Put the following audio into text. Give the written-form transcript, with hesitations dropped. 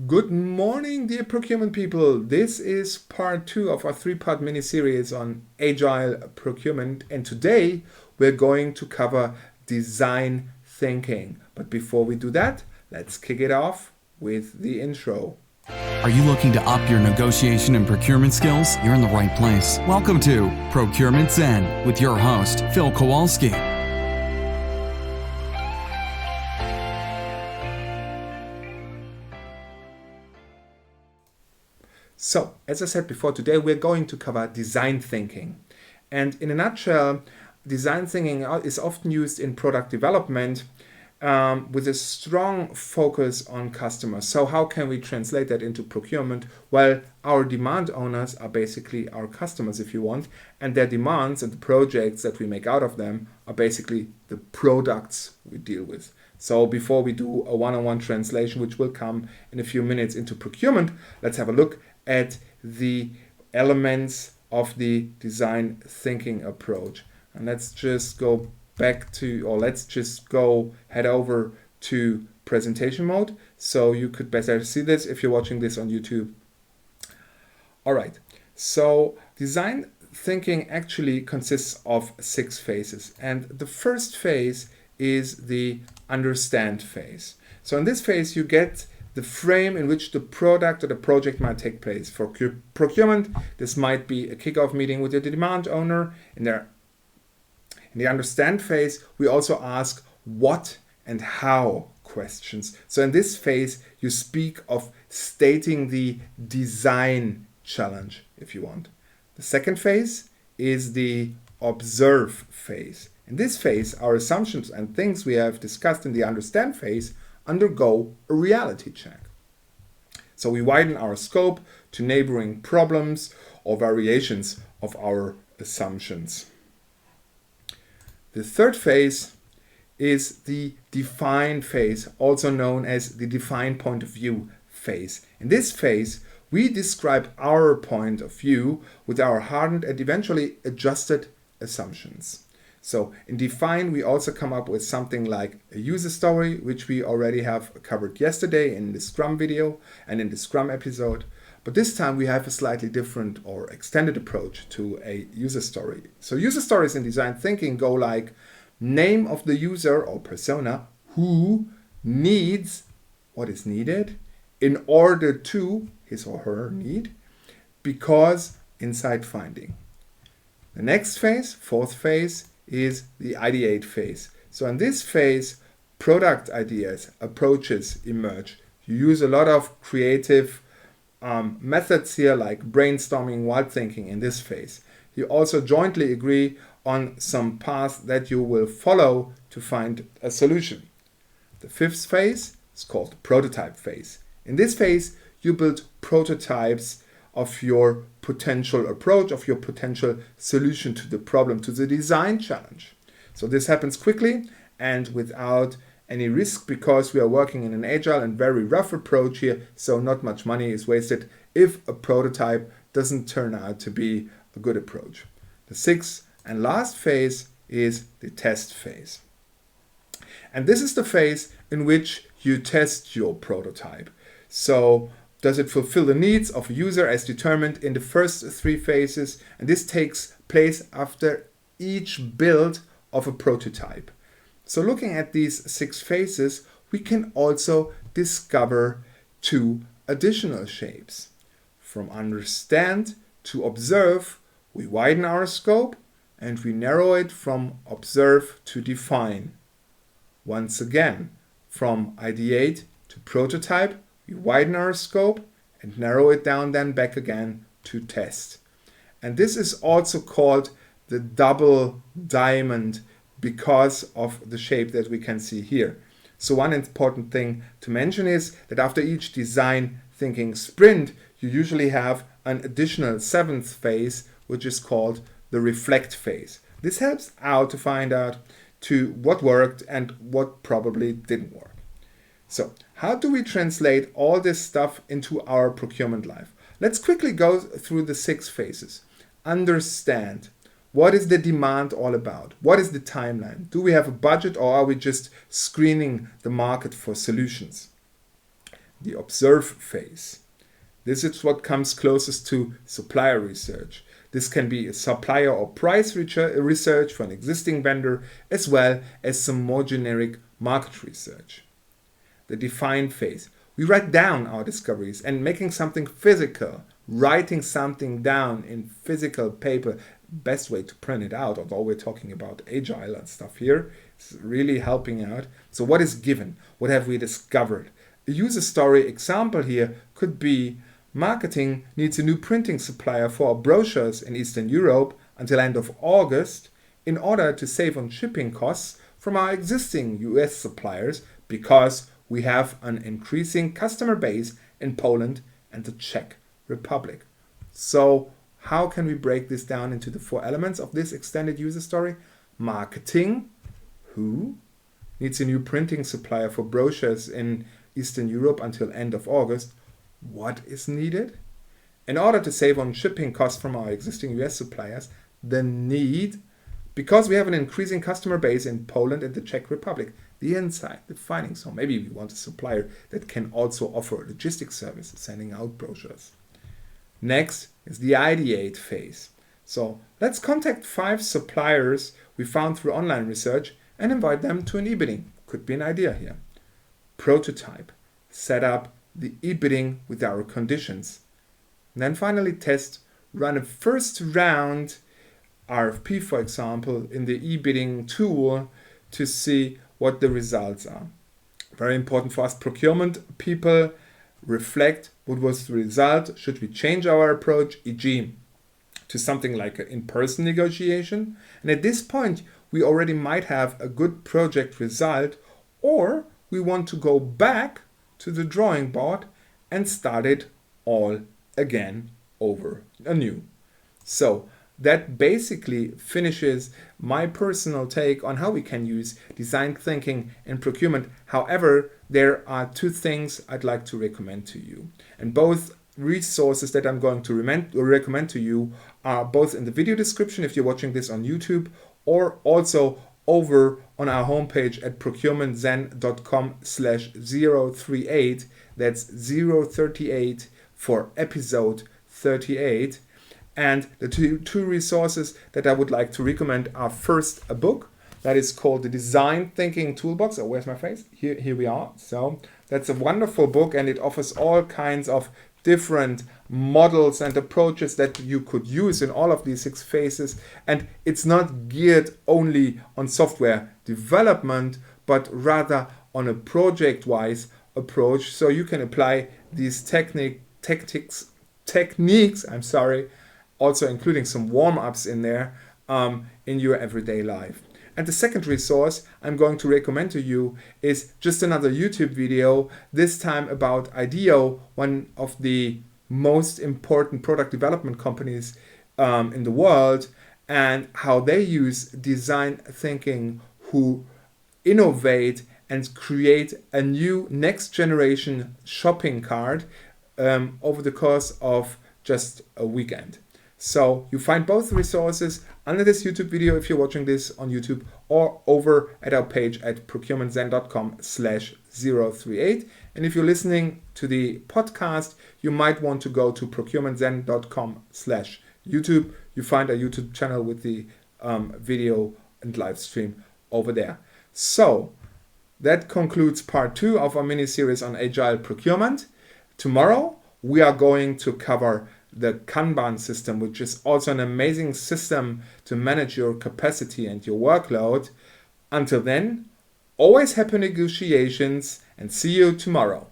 Good morning, dear procurement people. This is part 2 of our 3-part mini-series on Agile Procurement, and today we're going to cover design thinking. But before we do that, let's kick it off with the intro. Are you looking to up your negotiation and procurement skills? You're in the right place. Welcome to ProcurementZen with your host, Phil Kowalski. So, as I said before, today we're going to cover design thinking. And in a nutshell, design thinking is often used in product development with a strong focus on customers. So how can we translate that into procurement? Well, our demand owners are basically our customers, if you want, and their demands and the projects that we make out of them are basically the products we deal with. So before we do a one-on-one translation, which will come in a few minutes into procurement, let's have a look at the elements of the design thinking approach. And let's just go back to, or let's just go head over to presentation mode so you could better see this if you're watching this on YouTube. All right, so design thinking actually consists of 6 phases, and the first phase is the understand phase. So in this phase you get the frame in which the product or the project might take place. For procurement, this might be a kickoff meeting with the demand owner. In the understand phase, we also ask what and how questions. So in this phase, you speak of stating the design challenge, if you want. The second phase is the observe phase. In this phase, our assumptions and things we have discussed in the understand phase undergo a reality check. So we widen our scope to neighboring problems or variations of our assumptions. The third phase is the define phase, also known as the define point of view phase. In this phase, we describe our point of view with our hardened and eventually adjusted assumptions. So in define, we also come up with something like a user story, which we already have covered yesterday in the Scrum video and in the Scrum episode. But this time we have a slightly different or extended approach to a user story. So user stories in design thinking go like name of the user or persona who needs what is needed in order to his or her need, because insight finding. The next phase, fourth phase, is the Id8 phase. So in this phase, product ideas, approaches emerge. You use a lot of creative methods here, like brainstorming, wild thinking in this phase. You also jointly agree on some path that you will follow to find a solution. The fifth phase is called the prototype phase. In this phase, you build prototypes of your potential approach, of your potential solution to the problem, to the design challenge. So this happens quickly and without any risk, because we are working in an agile and very rough approach here, so not much money is wasted if a prototype doesn't turn out to be a good approach. The sixth and last phase is the test phase. And this is the phase in which you test your prototype. So does it fulfill the needs of a user as determined in the first 3 phases? And this takes place after each build of a prototype. So looking at these 6 phases, we can also discover 2 additional shapes. From understand to observe, we widen our scope and we narrow it from observe to define. Once again, from ideate to prototype, we widen our scope and narrow it down then back again to test. And this is also called the double diamond because of the shape that we can see here. So one important thing to mention is that after each design thinking sprint, you usually have an additional 7th phase, which is called the reflect phase. This helps out to find out to what worked and what probably didn't work. So how do we translate all this stuff into our procurement life? Let's quickly go through the 6 phases. Understand. What is the demand all about? What is the timeline? Do we have a budget, or are we just screening the market for solutions? the observe phase. This is what comes closest to supplier research. This can be a supplier or price research for an existing vendor, as well as some more generic market research. The define phase. We write down our discoveries, and making something physical, writing something down in physical paper, best way to print it out, although we're talking about agile and stuff here, it's really helping out. So what is given? What have we discovered? A user story example here could be marketing needs a new printing supplier for our brochures in Eastern Europe until end of August in order to save on shipping costs from our existing US suppliers, because we have an increasing customer base in Poland and the Czech Republic. So how can we break this down into the 4 elements of this extended user story? Marketing, who needs a new printing supplier for brochures in Eastern Europe until end of August. What is needed? In order to save on shipping costs from our existing US suppliers, the need, because we have an increasing customer base in Poland and the Czech Republic. The insight, the findings. So maybe we want a supplier that can also offer logistics services, sending out brochures. Next is the Id8 phase. So let's contact 5 suppliers we found through online research and invite them to an e-bidding. Could be an idea here. Prototype. Set up the e-bidding with our conditions. And then finally test, run a first round RFP, for example, in the e-bidding tool to see what the results are. Very important for us procurement people. Reflect what was the result. Should we change our approach, e.g. to something like an in-person negotiation? And at this point, we already might have a good project result, or we want to go back to the drawing board and start it all again over anew. So that basically finishes my personal take on how we can use design thinking in procurement. However, there are 2 things I'd like to recommend to you. And both resources that I'm going to recommend to you are both in the video description if you're watching this on YouTube, or also over on our homepage at procurementzen.com/038. That's 038 for episode 38. And the two resources that I would like to recommend are first a book that is called the Design Thinking Toolbox. Oh, where's my face? Here we are. So that's a wonderful book, and it offers all kinds of different models and approaches that you could use in all of these 6 phases. And it's not geared only on software development, but rather on a project-wise approach. So you can apply these techniques, also including some warm-ups in there in your everyday life. And the second resource I'm going to recommend to you is just another YouTube video, this time about Ideo, one of the most important product development companies in the world, and how they use design thinking, who innovate and create a new next generation shopping cart over the course of just a weekend. So you find both resources under this YouTube video if you're watching this on YouTube, or over at our page at procurementzen.com/038. And if you're listening to the podcast, you might want to go to procurementzen.com/YouTube. You find a YouTube channel with the video and live stream over there. So that concludes part 2 of our mini-series on Agile Procurement. Tomorrow we are going to cover the Kanban system, which is also an amazing system to manage your capacity and your workload. Until then, always happy negotiations, and see you tomorrow.